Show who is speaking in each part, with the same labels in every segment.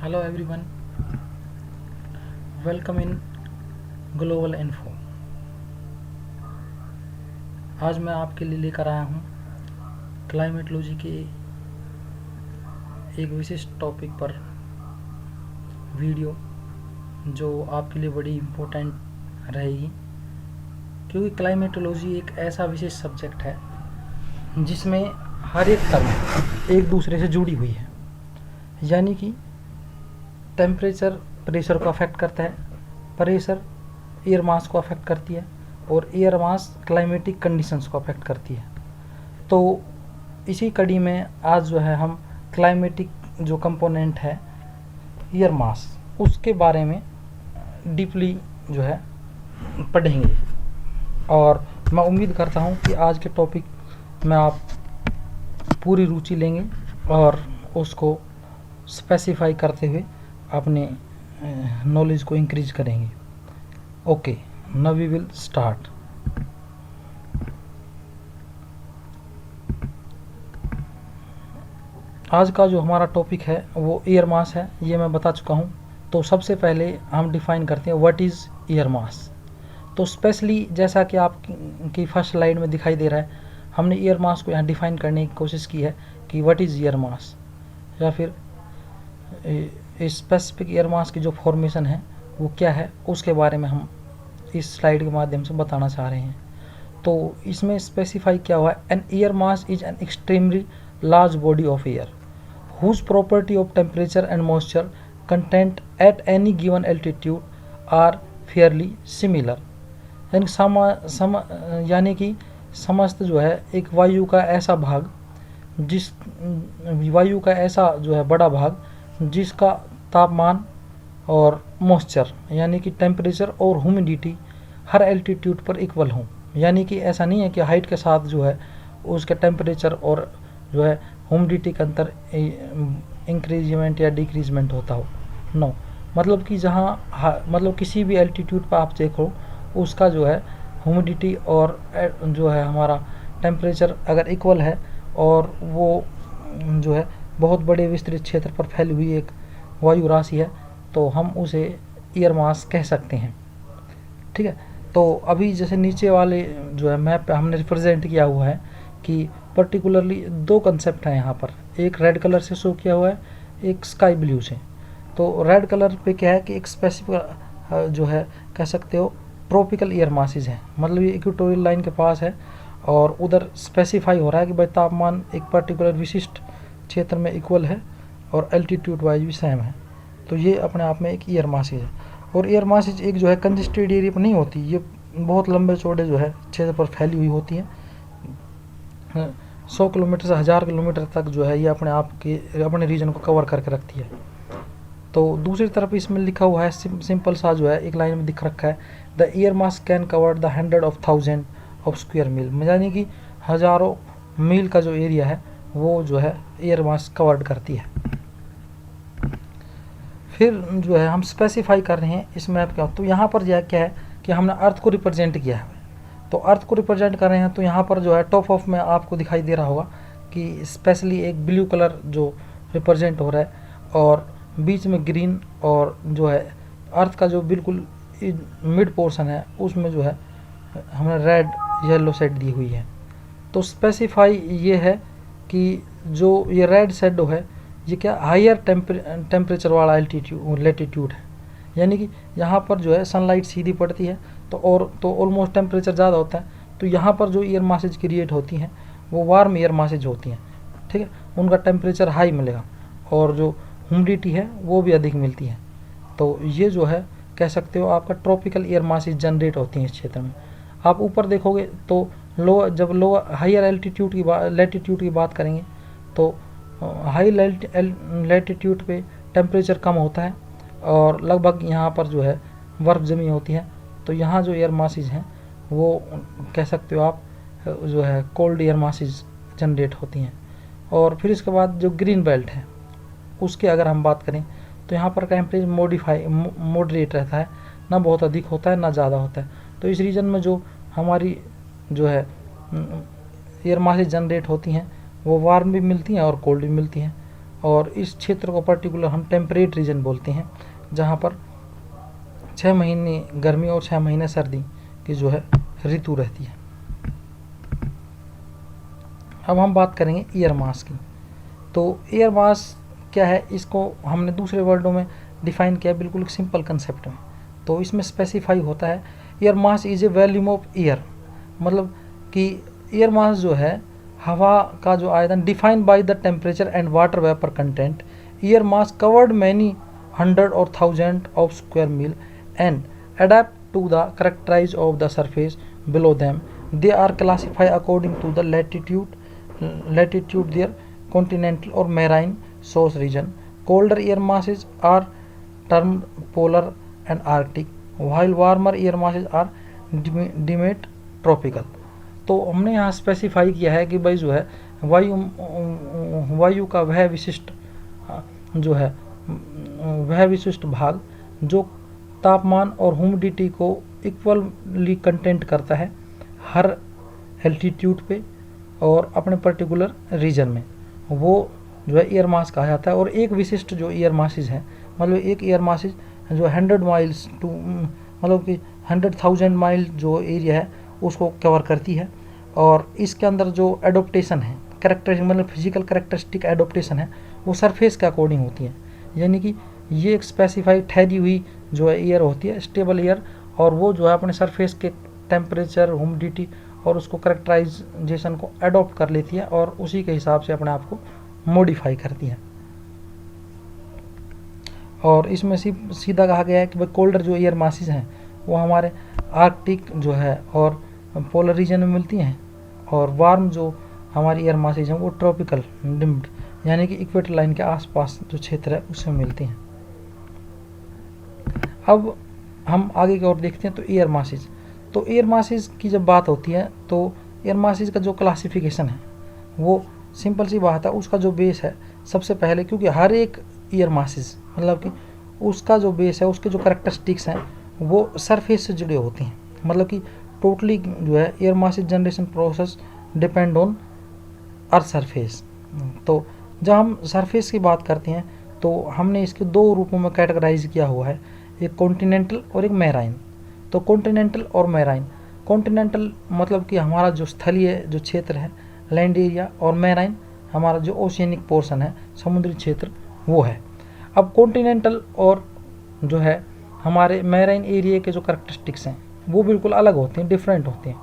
Speaker 1: Hello everyone, welcome in global info. आज मैं आपके लिए लेकर आया हूँ क्लाइमेटोलॉजी के एक विशिष्ट टॉपिक पर वीडियो, जो आपके लिए बड़ी इम्पोर्टेंट रहेगी, क्योंकि क्लाइमेटोलॉजी एक ऐसा विशेष सब्जेक्ट है जिसमें हर एक टर्म एक दूसरे से जुड़ी हुई है। यानी कि टेम्परेचर प्रेशर को अफेक्ट करता है, प्रेशर एयर मास को अफेक्ट करती है और एयर मास क्लाइमेटिक कंडीशंस को अफेक्ट करती है। तो इसी कड़ी में आज जो है हम क्लाइमेटिक जो कंपोनेंट है एयर मास, उसके बारे में डीपली जो है पढ़ेंगे। और मैं उम्मीद करता हूँ कि आज के टॉपिक में आप पूरी रुचि लेंगे और उसको स्पेसिफाई करते हुए अपने नॉलेज को इंक्रीज करेंगे। Okay, now we will start. आज का जो हमारा टॉपिक है वो एयर मास है, ये मैं बता चुका हूँ। तो सबसे पहले हम डिफाइन करते हैं व्हाट इज़ एयर मास। तो स्पेशली जैसा कि आपकी फर्स्ट स्लाइड में दिखाई दे रहा है, हमने एयर मास को यहाँ डिफाइन करने की कोशिश की है कि व्हाट इज़ एयर मास, या फिर स्पेसिफिक एयर मास की जो फॉर्मेशन है वो क्या है, उसके बारे में हम इस स्लाइड के माध्यम से बताना चाह रहे हैं। तो इसमें स्पेसिफाई क्या हुआ है, an air mass is an extremely large body of air whose property of temperature and moisture content at any given altitude are fairly similar. यानी कि समस्त जो है एक वायु का ऐसा भाग, जिस वायु का ऐसा जो है बड़ा भाग जिसका तापमान और मॉइस्चर यानी कि टेम्परेचर और ह्यूमिडिटी हर एल्टीट्यूड पर इक्वल हों। यानी कि ऐसा नहीं है कि हाइट के साथ जो है उसके टेम्परेचर और जो है ह्यूमिडिटी के अंतर इंक्रीजमेंट या डिक्रीजमेंट होता हो। नो, मतलब कि जहाँ मतलब किसी भी एल्टीट्यूड पर आप देखो उसका जो है ह्यूमिडिटी और जो है हमारा टेम्परेचर अगर इक्वल है और वो जो है बहुत बड़े विस्तृत क्षेत्र पर फैली हुई एक वायु राशि है, तो हम उसे एयर मास कह सकते हैं। ठीक है। तो अभी जैसे नीचे वाले जो है मैप पे हमने रिप्रेजेंट किया हुआ है कि पर्टिकुलरली दो कंसेप्ट हैं यहाँ पर, एक रेड कलर से शो किया हुआ है, एक स्काई ब्लू से। तो रेड कलर पे क्या है कि एक स्पेसिफिक जो है कह सकते हो ट्रॉपिकल एयर मासेज है, मतलब ये इक्वेटोरियल लाइन के पास है और उधर स्पेसिफाई हो रहा है कि भाई तापमान एक पर्टिकुलर विशिष्ट क्षेत्र में इक्वल है और एल्टीट्यूड वाइज भी सेम है। तो ये अपने आप में एक एयर मासेज है। और एयर मासेज एक जो है कंजेस्टेड एरिया पर नहीं होती, ये बहुत लंबे चौड़े जो है क्षेत्र पर फैली हुई होती है। 100 किलोमीटर से 1000 किलोमीटर तक जो है ये अपने आप के अपने रीजन को कवर करके रखती है। तो दूसरी तरफ इसमें लिखा हुआ है सिंपल सा जो है एक लाइन में दिख रखा है, the air mass can cover the 100,000 of square mile. यानी कि हज़ारों मील का जो एरिया है वो जो है एयर मास कवर्ड करती है। फिर जो है हम स्पेसिफाई कर रहे हैं इस मैप का। तो यहाँ पर क्या है कि हमने अर्थ को रिप्रेजेंट किया है, तो अर्थ को रिप्रेजेंट कर रहे हैं। तो यहाँ पर जो है टॉप ऑफ में आपको दिखाई दे रहा होगा कि स्पेशली एक ब्लू कलर जो रिप्रेजेंट हो रहा है और बीच में ग्रीन, और जो है अर्थ का जो बिल्कुल मिड पोर्शन है उसमें जो है हमने रेड येलो शेड दी हुई है। तो स्पेसिफाई ये है कि जो ये रेड शेडो है ये क्या हायर टेम्परेचर वाला लेटीट्यूड है। यानी कि यहाँ पर जो है सनलाइट सीधी पड़ती है तो ऑलमोस्ट टेम्परेचर ज़्यादा होता है, तो यहाँ पर जो एयर मासेज क्रिएट होती हैं वो वार्म एयर मासेज होती हैं। ठीक है, उनका टेम्परेचर हाई मिलेगा और जो ह्यूमिडिटी है वो भी अधिक मिलती है। तो ये जो है कह सकते हो आपका ट्रॉपिकल एयर मासेज जनरेट होती हैं इस क्षेत्र में। आप ऊपर देखोगे तो जब हायर एल्टीट्यूड की लेटीट्यूड की बात करेंगे तो हाई लेटीट्यूड पे टेम्परेचर कम होता है और लगभग यहाँ पर जो है बर्फ़ जमी होती है। तो यहाँ जो एयर मासेज हैं वो कह सकते हो आप जो है कोल्ड एयर मासेज जनरेट होती हैं। और फिर इसके बाद जो ग्रीन बेल्ट है उसकी अगर हम बात करें तो यहाँ पर टेम्परेचर मॉडरेट रहता है, ना बहुत अधिक होता है ना ज़्यादा होता है। तो इस रीजन में जो हमारी जो है एयर मासेज जनरेट होती हैं वो वार्म भी मिलती हैं और कोल्ड भी मिलती हैं। और इस क्षेत्र को पर्टिकुलर हम टेम्परेट रीजन बोलते हैं, जहाँ पर 6 महीने गर्मी और 6 महीने सर्दी की जो है ऋतु रहती है। अब हम बात करेंगे एयर मास की। तो एयर मास क्या है, इसको हमने दूसरे वर्डों में डिफाइन किया बिल्कुल सिंपल कंसेप्ट में। तो इसमें स्पेसिफाई होता है air mass is a volume of air, मतलब कि एयर मास जो है हवा का जो आयतन defined by the temperature and water vapour content. Air mass covered many 100 और 1000 of square mile and adept to the characterise of the surface below them. They are classify according to the latitude their continental or marine source region. Colder air masses are termed polar and arctic, while warmer air masses are deemed tropical. तो हमने यहाँ specify किया है कि भाई जो है वायु का वह विशिष्ट जो है वह विशिष्ट भाग जो तापमान और ह्यूमिडिटी को इक्वली कंटेंट करता है हर एल्टीट्यूड पे और अपने पर्टिकुलर रीजन में, वो जो है एयर मास कहा जाता है। और एक विशिष्ट जो एयर मासेज है, मतलब एक एयर मासेज जो 100 माइल्स टू मतलब कि 100,000 माइल जो एरिया है उसको कवर करती है। और इसके अंदर जो एडोप्टेशन है, कैरेक्टरिस्टिक मतलब फिजिकल कैरेक्टरिस्टिक एडोप्टेशन है, वो सरफेस के अकॉर्डिंग होती है। यानी कि ये एक स्पेसिफाइड ठहरी हुई जो है एयर होती है, स्टेबल एयर, और वो जो है अपने सरफेस के टेम्परेचर, ह्यूमिडिटी और उसको करेक्टराइजेशन को अडॉप्ट कर लेती है और उसी के हिसाब से अपने आप को मॉडिफाई करती है। और इसमें सीधा कहा गया है कि भाई कोल्डर जो एयर मासेस हैं वो हमारे आर्कटिक जो है और पोलर रीजन में मिलती हैं, और वार्म जो हमारी एयर मासेस हैं वो ट्रॉपिकल डिम्ड यानी कि इक्वेटर लाइन के आसपास जो क्षेत्र है उसमें मिलती हैं। अब हम आगे की ओर देखते हैं। तो एयर मासेस, तो एयर मासेस की जब बात होती है तो एयर मासेस का जो क्लासिफिकेशन है वो सिंपल सी बात है, उसका जो बेस है सबसे पहले, क्योंकि हर एक एयर मासेस मतलब कि उसका जो बेस है, उसके जो करैक्टरिस्टिक्स हैं वो सरफेस से जुड़े होते हैं। मतलब कि टोटली जो है air masses generation process depend on earth surface. तो जब हम सरफेस की बात करते हैं तो हमने इसके दो रूपों में कैटेगराइज किया हुआ है, एक कॉन्टिनेंटल और एक मैराइन। तो कॉन्टिनेंटल और मैराइन, कॉन्टिनेंटल मतलब कि हमारा जो स्थलीय जो क्षेत्र है लैंड एरिया, और मैराइन हमारा जो ओशियनिक पोर्शन है समुद्री क्षेत्र वो है। अब कॉन्टिनेंटल और जो है हमारे मैराइन एरिया के जो करैक्टरिस्टिक्स हैं वो बिल्कुल अलग होते हैं, डिफरेंट होते हैं,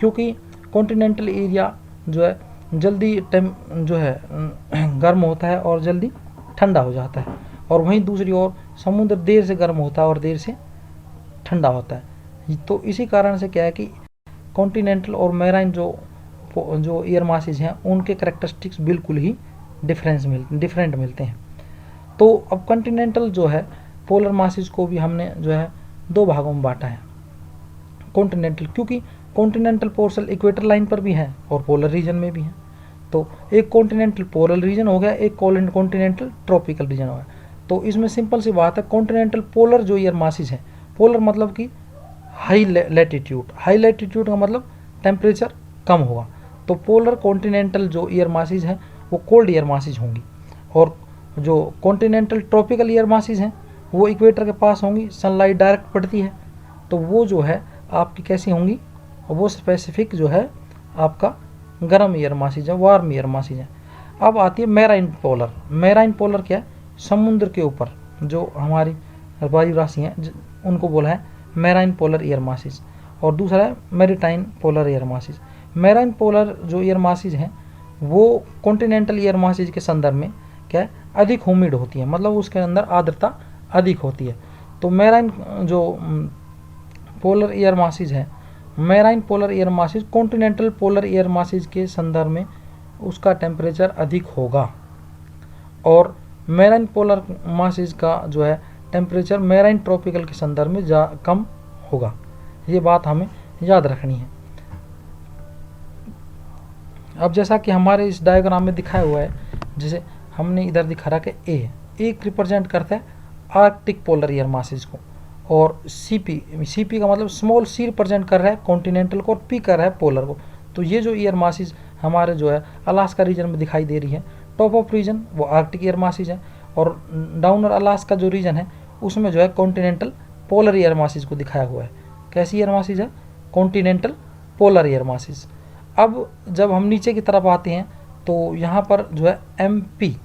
Speaker 1: क्योंकि कॉन्टिनेंटल एरिया जो है जल्दी जो है गर्म होता है और जल्दी ठंडा हो जाता है, और वहीं दूसरी ओर समुद्र देर से गर्म होता है और देर से ठंडा होता है। तो इसी कारण से क्या है कि कॉन्टिनेंटल और मैराइन जो एयर मासेज हैं उनके करैक्टरिस्टिक्स बिल्कुल ही डिफरेंट मिलते हैं। तो अब कॉन्टिनेंटल जो है पोलर मासेज को भी हमने जो है दो भागों में बांटा है। कॉन्टिनेंटल, क्योंकि कॉन्टिनेंटल पोर्शन इक्वेटर लाइन पर भी है और पोलर रीजन में भी है। तो एक कॉन्टिनेंटल पोलर रीजन हो गया, एक कॉन्टिनेंटल ट्रॉपिकल रीजन हो गया। तो इसमें सिंपल सी बात है, कॉन्टिनेंटल पोलर जो एयर मासेज है, पोलर मतलब कि हाई लैटिट्यूड, हाई लैटिट्यूड का मतलब टेम्परेचर कम होगा। तो पोलर कॉन्टिनेंटल जो एयर मासेज हैं वो कोल्ड एयर मासेज होंगी, और जो कॉन्टिनेंटल ट्रॉपिकल एयर मासेज हैं वो इक्वेटर के पास होंगी, सनलाइट डायरेक्ट पड़ती है, तो वो जो है आपकी कैसी होंगी, वो स्पेसिफिक जो है आपका गर्म एयर मासेज है, वार्म एयर मासेज है। अब आती है मैराइन पोलर। मैराइन पोलर क्या है, समुद्र के ऊपर जो हमारी वायु राशि हैं उनको बोला है मैराइन पोलर एयर मासेज, और दूसरा है maritime polar air masses. Marine polar जो एयर मासेज हैं वो कॉन्टिनेंटल एयर मासेज के संदर्भ में क्या है, अधिक ह्यूमिड होती है, मतलब उसके अंदर आर्द्रता अधिक होती है। तो मैराइन जो पोलर एयर मासेज है, marine polar air masses continental polar air masses के संदर्भ में उसका टेम्परेचर अधिक होगा, और मैराइन पोलर मासेज का जो है टेम्परेचर मैराइन ट्रॉपिकल के संदर्भ में कम होगा। ये बात हमें याद रखनी है। अब जैसा कि हमारे इस डायग्राम में दिखाया हुआ है, जैसे हमने इधर दिखा रहा कि ए रिप्रेजेंट करता है आर्कटिक पोलर एयर मासेज को, और सीपी का मतलब स्मॉल सी रिप्रेजेंट कर रहा है कॉन्टिनेंटल को, और पी कर रहा है पोलर को। तो ये जो एयर मासेज हमारे जो है अलास्का रीजन में दिखाई दे रही है, टॉप ऑफ रीजन वो आर्कटिक एयर मासेज है, और डाउनर अलास्का जो रीजन है उसमें जो है कॉन्टिनेंटल पोलर एयर मासेज को दिखाया हुआ है। कैसी एयर मासेज है? Continental polar air masses. अब जब हम नीचे की तरफ आते हैं तो यहाँ पर जो है एमपी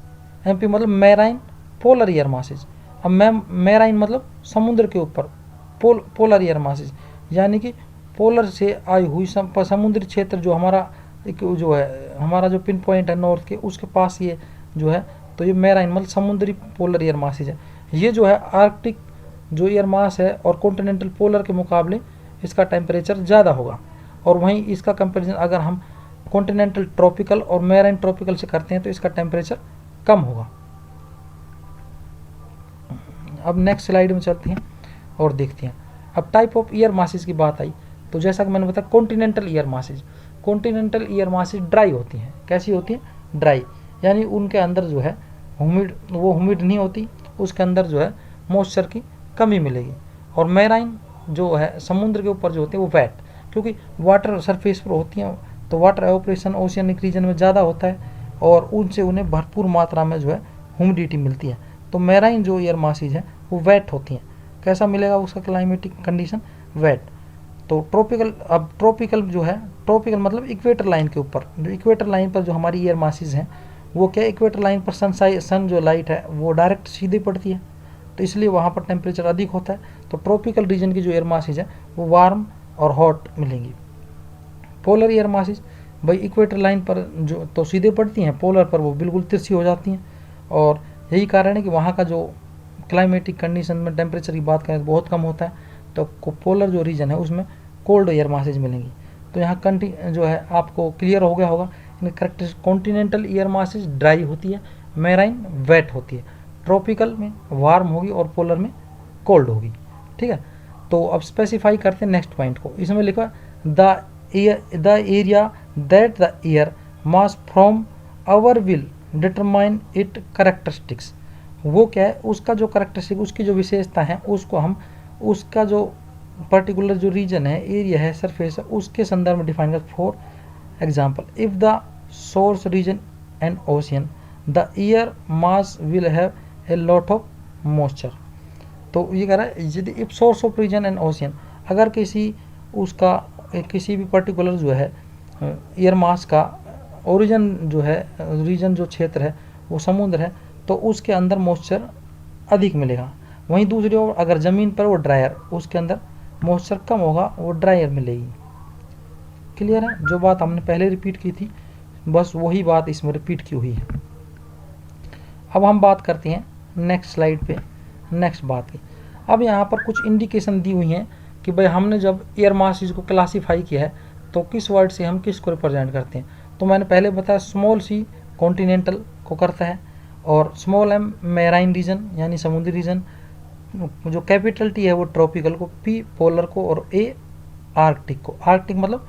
Speaker 1: मतलब मैराइन पोलर एयर मासेज। अब मैराइन मतलब समुद्र के ऊपर, पोलर एयर मासेज यानी कि पोलर से आई हुई समुद्री क्षेत्र जो हमारा एक जो है हमारा जो पिन पॉइंट है नॉर्थ के, उसके पास ये जो है, तो ये मैराइन मतलब समुद्री पोलर एयर मासेज है। ये जो है आर्कटिक जो एयर मास है और कॉन्टिनेंटल पोलर के मुकाबले इसका टेम्परेचर ज़्यादा होगा, और वहीं इसका कंपैरिजन अगर हम कॉन्टिनेंटल ट्रॉपिकल और मैराइन ट्रॉपिकल से करते हैं तो इसका टेम्परेचर कम होगा। अब नेक्स्ट स्लाइड में चलते हैं और देखते हैं। अब टाइप ऑफ एयर मासेज की बात आई तो जैसा कि मैंने बताया continental air masses, continental air masses dry होती हैं। कैसी होती हैं? ड्राई, यानी उनके अंदर जो है ह्यूमिड नहीं होती, उसके अंदर जो है मॉइस्चर की कमी मिलेगी। और मैराइन जो है समुद्र के ऊपर जो होती है वो वेट, क्योंकि वाटर सरफेस पर होती हैं तो वाटर एवापोरेशन ओशियनिक रीजन में ज़्यादा होता है और उनसे उन्हें भरपूर मात्रा में जो है ह्यूमिडिटी मिलती है। तो मैराइन जो एयर मासेज है वो वेट होती हैं। कैसा मिलेगा उसका क्लाइमेटिक कंडीशन? वेट। तो ट्रॉपिकल जो है, ट्रॉपिकल मतलब इक्वेटर लाइन के ऊपर, जो इक्वेटर लाइन पर जो हमारी एयर मासेज हैं वो क्या, इक्वेटर लाइन पर सन जो लाइट है वो डायरेक्ट सीधे पड़ती है, तो इसलिए वहाँ पर टेम्परेचर अधिक होता है। तो ट्रॉपिकल रीजन की जो एयर मासेज है वो वार्म और हॉट मिलेंगी। पोलर एयर मासेज भाई इक्वेटर लाइन पर जो तो सीधे पड़ती हैं, पोलर पर वो बिल्कुल तिरछी हो जाती हैं, और यही कारण है कि वहाँ का जो क्लाइमेटिक कंडीशन में टेम्परेचर की बात करें तो बहुत कम होता है, तो पोलर जो रीजन है उसमें कोल्ड एयर मासेज मिलेंगी। तो यहाँ जो है आपको क्लियर हो गया होगा। Characteristic continental air masses dry होती है, मैराइन वेट होती है, ट्रॉपिकल में वार्म होगी और पोलर में कोल्ड होगी। ठीक है, तो अब स्पेसिफाई करते हैं नेक्स्ट पॉइंट को। इसमें लिखा the area that the air mass from our will determine it characteristics. वो क्या है, उसका जो करेक्टरिस्टिक, उसकी जो विशेषता है उसको हम उसका जो पर्टिकुलर जो रीजन है, एरिया है, सरफेस है, उसके संदर्भ में डिफाइन करते। For example, if the source region and ocean the air mass will have a lot of moisture. तो ये कह रहा है यदि if source of region and ocean, अगर किसी भी पर्टिकुलर जो है एयर मास का ओरिजिन जो है, रीजन जो क्षेत्र है वो समुद्र है, तो उसके अंदर मॉइस्चर अधिक मिलेगा। वहीं दूसरी ओर अगर ज़मीन पर वो ड्रायर, उसके अंदर मॉइस्चर कम होगा, वो ड्रायर मिलेगी। क्लियर है? जो बात हमने पहले रिपीट की थी बस वही बात इसमें रिपीट की हुई है। अब हम बात करते हैं नेक्स्ट स्लाइड पे नेक्स्ट बात की। अब यहाँ पर कुछ इंडिकेशन दी हुई हैं कि भाई हमने जब एयर मासेज को क्लासीफाई किया है तो किस वर्ड से हम किसको रिप्रेजेंट करते हैं। तो मैंने पहले बताया स्मॉल सी कॉन्टिनेंटल को करता है, और स्मॉल एम मैराइन रीजन यानी समुद्री रीजन, जो कैपिटल टी है वो ट्रॉपिकल को, पी पोलर को, और ए आर्कटिक को। आर्कटिक मतलब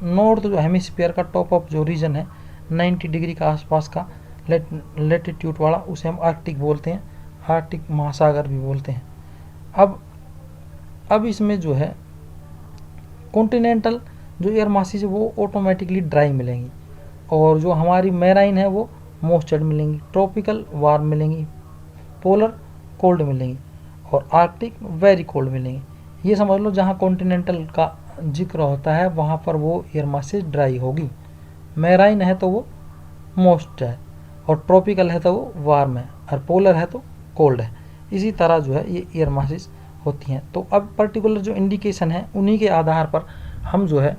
Speaker 1: नॉर्थ जो हेमिस्फीयर का टॉप ऑफ जो रीजन है 90 डिग्री का आसपास का लेटिट्यूड वाला, उसे हम आर्कटिक बोलते हैं, आर्कटिक महासागर भी बोलते हैं। अब इसमें जो है कॉन्टिनेंटल जो एयर मासेज है वो ऑटोमेटिकली ड्राई मिलेंगी, और जो हमारी मैराइन है वो मॉइस्चर्ड मिलेंगी, ट्रॉपिकल वार्म मिलेंगी, पोलर कोल्ड मिलेंगी, और आर्कटिक वेरी कोल्ड मिलेंगी। ये समझ लो जहाँ कॉन्टिनेंटल का जिक्र होता है वहाँ पर वो एयर मासेज ड्राई होगी, मैराइन है तो वो मॉइस्ट है, और ट्रॉपिकल है तो वो वार्म है, और पोलर है तो कोल्ड है। इसी तरह जो है ये एयर मासेज होती हैं। तो अब पर्टिकुलर जो इंडिकेशन है उन्हीं के आधार पर हम जो है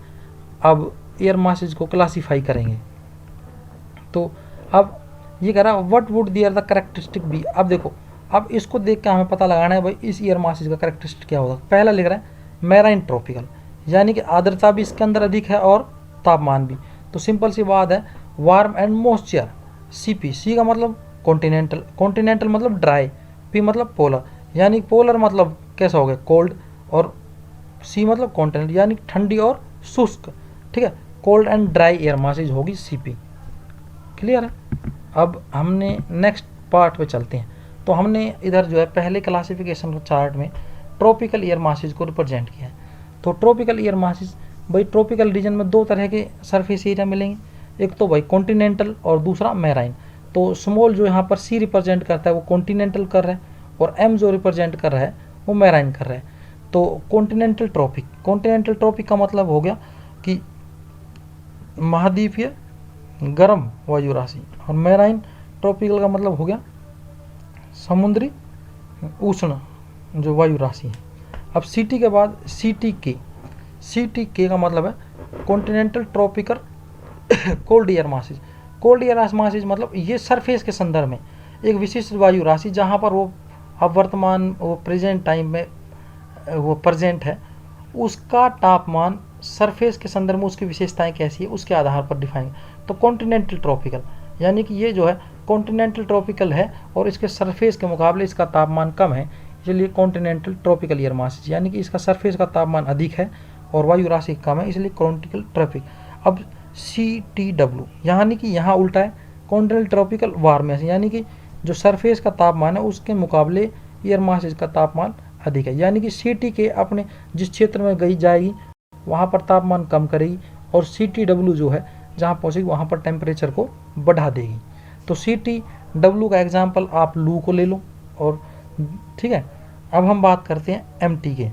Speaker 1: अब एयर मासेज को क्लासीफाई करेंगे। तो अब ये कह रहा है what would their the characteristic be. अब देखो, अब इसको देख के हमें पता लगाना है भाई इस एयर मासेज का कैरेक्टरिस्टिक क्या होगा। पहला लिख रहा है मैराइन ट्रॉपिकल, यानी कि आर्द्रता भी इसके अंदर अधिक है और तापमान भी। तो सिंपल सी बात है, वार्म एंड मॉइस्चर, सीपी, सी का मतलब कॉन्टिनेंटल, कॉन्टिनेंटल मतलब ड्राई, पी मतलब पोलर, यानी पोलर मतलब कैसा हो गया कोल्ड, और सी मतलब कॉन्टिनेंट यानी ठंडी और शुष्क। ठीक है, cold and dry air masses होगी सीपी। क्लियर है? अब हमने नेक्स्ट पार्ट पे चलते हैं। तो हमने इधर जो है पहले क्लासिफिकेशन चार्ट में ट्रॉपिकल एयर मासेज को रिप्रेजेंट किया है। तो ट्रॉपिकल एयर मासेज भाई ट्रॉपिकल रीजन में दो तरह के सरफेस एरिया मिलेंगे, एक तो भाई कॉन्टिनेंटल और दूसरा मैराइन। तो स्मॉल जो यहाँ पर सी रिप्रेजेंट करता है वो कॉन्टिनेंटल कर रहा है, और एम जो रिप्रेजेंट कर रहा है वो मैराइन कर रहा है। तो कॉन्टिनेंटल ट्रॉपिक का मतलब हो गया कि महाद्वीपीय गर्म वायु राशि, और मैराइन ट्रॉपिकल का मतलब हो गया समुद्री उष्ण जो वायु राशि है। अब सीटी के बाद सी टी का मतलब है continental tropical cold air masses. Cold air masses मतलब ये सरफेस के संदर्भ में एक विशिष्ट वायु राशि जहाँ पर वो अब वर्तमान वो प्रेजेंट टाइम में वो प्रेजेंट है, उसका तापमान सरफेस के संदर्भ में उसकी विशेषताएं कैसी है उसके आधार पर डिफाइन। तो कॉन्टिनेंटल ट्रॉपिकल यानी कि ये जो है कॉन्टिनेंटल ट्रॉपिकल है और इसके सरफेस के मुकाबले इसका तापमान कम है, इसलिए कॉन्टिनेंटल ट्रॉपिकल एयर मासेज, यानी कि इसका सरफेस का तापमान अधिक है और वायु राशि कम है, इसलिए कॉन्टिनेंटल ट्रॉपिक। अब CTW यानी कि यहाँ उल्टा है, कॉन्टिनेंटल ट्रॉपिकल वार्म, यानी कि जो सरफेस का तापमान है उसके मुकाबले एयर मासेज का तापमान अधिक है, यानी कि CT के अपने जिस क्षेत्र में गई जाएगी वहाँ पर तापमान कम करेगी, और CTW जो है जहाँ पहुँचेगी वहाँ पर टेम्परेचर को बढ़ा देगी। तो CTW का एग्जाम्पल आप लू को ले लो, और ठीक है। अब हम बात करते हैं MT के,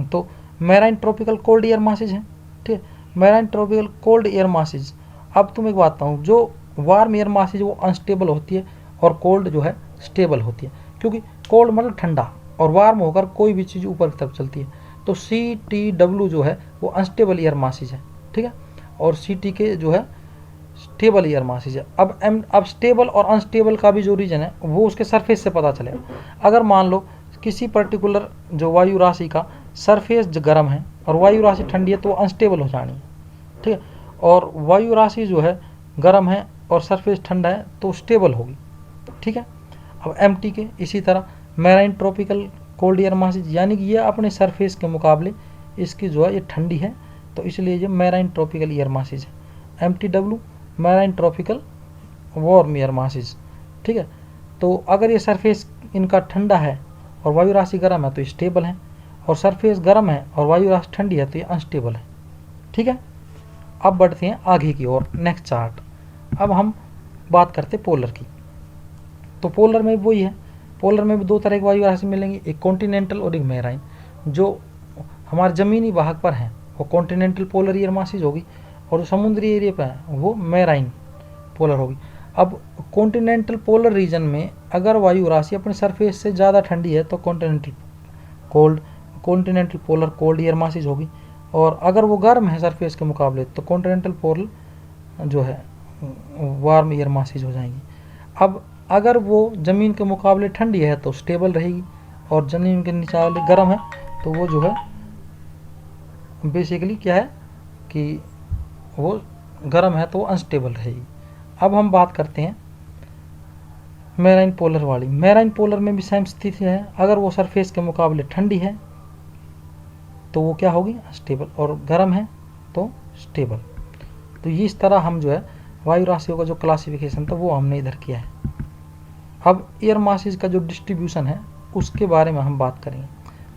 Speaker 1: तो marine tropical cold air masses है, ठीक है, marine tropical cold air masses. अब तुम एक बात बताऊँ, जो वार्म एयर मासेज वो अनस्टेबल होती है और कोल्ड जो है स्टेबल होती है, क्योंकि कोल्ड मतलब ठंडा और वार्म होकर कोई भी चीज़ ऊपर की तरफ चलती है। तो CTW जो है वो अनस्टेबल एयर मासेज है, ठीक है, और CTK जो है स्टेबल एयर मासेज है। अब स्टेबल और अनस्टेबल का भी जो रीजन है वो उसके सरफेस से पता चलेगा। अगर मान लो किसी पर्टिकुलर जो वायु राशि का सरफेस गर्म है और वायु राशि ठंडी है तो वो अनस्टेबल हो जानी है, ठीक है, और वायु राशि जो है गर्म है और सरफेस ठंडा है तो स्टेबल होगी, ठीक है। अब MT के इसी तरह marine tropical cold air masses, यानी कि ये अपने सरफेस के मुकाबले इसकी जो है ये ठंडी है, तो इसलिए ये मैराइन ट्रॉपिकल एयर मासेज है। MTW marine tropical warm air masses, ठीक है। तो अगर ये सरफेस इनका ठंडा है और वायु राशि गर्म है तो ये स्टेबल है, और सरफेस गर्म है और वायु राशि ठंडी है तो ये अनस्टेबल है, ठीक है। अब बढ़ते हैं आगे की ओर, नेक्स्ट चार्ट। अब हम बात करते पोलर की। तो पोलर में वही है, पोलर में भी दो तरह की वायु राशि मिलेंगी, एक कॉन्टिनेंटल और एक मैराइन। जो हमारे ज़मीनी भाग पर हैं वो कॉन्टिनेंटल पोलर एयर मासेज होगी, और जो समुद्री एरिया पर है वो मैराइन पोलर होगी। अब कॉन्टिनेंटल पोलर रीजन में अगर वायु राशि अपने सरफेस से ज़्यादा ठंडी है तो continental polar cold air masses होगी, और अगर वो गर्म है सरफेस के मुकाबले तो कॉन्टिनेंटल पोलर जो है वार्म एयर मासेज हो जाएंगी। अब अगर वो ज़मीन के मुकाबले ठंडी है तो स्टेबल रहेगी, और ज़मीन के नीचे वाले गर्म है तो वो जो है बेसिकली क्या है कि वो गर्म है तो वो अनस्टेबल रहेगी। अब हम बात करते हैं मैराइन पोलर वाली। मैराइन पोलर में भी सेम स्थिति है, अगर वो सरफेस के मुकाबले ठंडी है तो वो क्या होगी अनस्टेबल, और गर्म है तो स्टेबल। तो ये इस तरह हम जो है वायु राशियों का जो क्लासिफिकेशन था वो हमने इधर किया है। अब एयर मासेज का जो डिस्ट्रीब्यूशन है उसके बारे में हम बात करेंगे।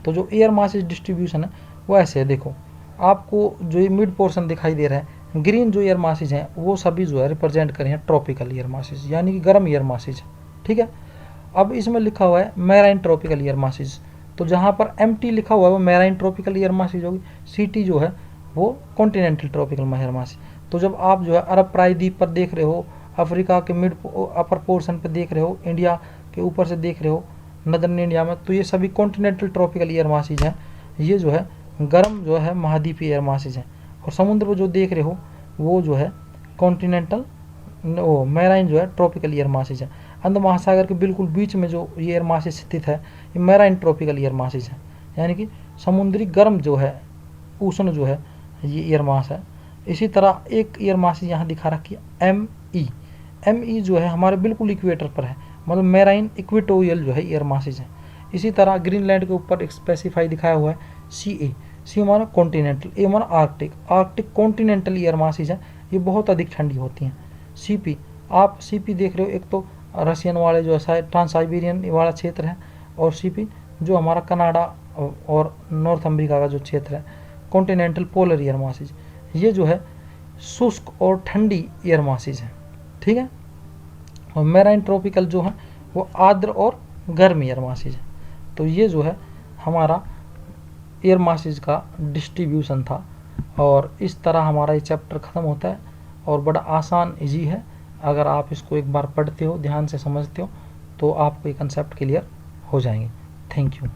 Speaker 1: तो जो एयर मासेज डिस्ट्रीब्यूशन है वो ऐसे है, देखो आपको जो ये मिड पोर्शन दिखाई दे रहा है, ग्रीन जो एयर मासेज हैं वो सभी जो है रिप्रेजेंट करें ट्रॉपिकल एयर मासेज, यानी कि गर्म एयर मासेज, ठीक है। अब इसमें लिखा हुआ है मैराइन ट्रॉपिकल एयर मासेज, तो जहाँ पर MT लिखा हुआ है वो मैराइन ट्रॉपिकल एयर मासेज होगी, CT जो है वो कॉन्टिनेंटल ट्रॉपिकल एयर मासेज। तो जब आप जो है अरब प्रायद्वीप पर देख रहे हो, अफ्रीका के मिड अपर पोर्शन पर देख रहे हो, इंडिया के ऊपर से देख रहे हो नदर्न इंडिया में, तो ये सभी कॉन्टिनेंटल ट्रॉपिकल एयर मासेज हैं, ये जो है गर्म जो है महाद्वीपीय एयर मासेज हैं। और समुद्र पर जो देख रहे हो वो जो है कॉन्टिनेंटल वो मैराइन जो है ट्रॉपिकल एयर मासेज है। अंध महासागर के बिल्कुल बीच में जो ये एयर मासेज स्थित है ये मैराइन ट्रॉपिकल एयर मासेज है, यानी कि समुद्री गर्म जो है उष्ण जो है ये एयर मास है। इसी तरह एक एयर मासेज यहाँ दिखा रखी है ME जो है हमारे बिल्कुल इक्वेटर पर है, मतलब मैराइन इक्वेटोरियल जो है एयर मासेज है। इसी तरह ग्रीनलैंड के ऊपर एक स्पेसिफाई दिखाया हुआ है सी माना कॉन्टिनेंटल, ए माना आर्कटिक कॉन्टिनेंटल एयर मासेज है, ये बहुत अधिक ठंडी होती हैं। CP आप CP देख रहे हो, एक तो रशियन वाले जो है ट्रांस साइबेरियन वाला क्षेत्र है, और CP जो हमारा कनाडा और नॉर्थ अमेरिका का जो क्षेत्र है कॉन्टिनेंटल पोलर एयर मासेज, ये जो है शुष्क और ठंडी एयर मासेज है, ठीक है। और मेराइन ट्रॉपिकल जो है वो आर्द्र और गर्म एयर मासेज है। तो ये जो है हमारा एयर मासेज का डिस्ट्रीब्यूशन था, और इस तरह हमारा ये चैप्टर ख़त्म होता है और बड़ा आसान इजी है। अगर आप इसको एक बार पढ़ते हो, ध्यान से समझते हो, तो आपको ये कंसेप्ट क्लियर हो जाएंगे। Thank you.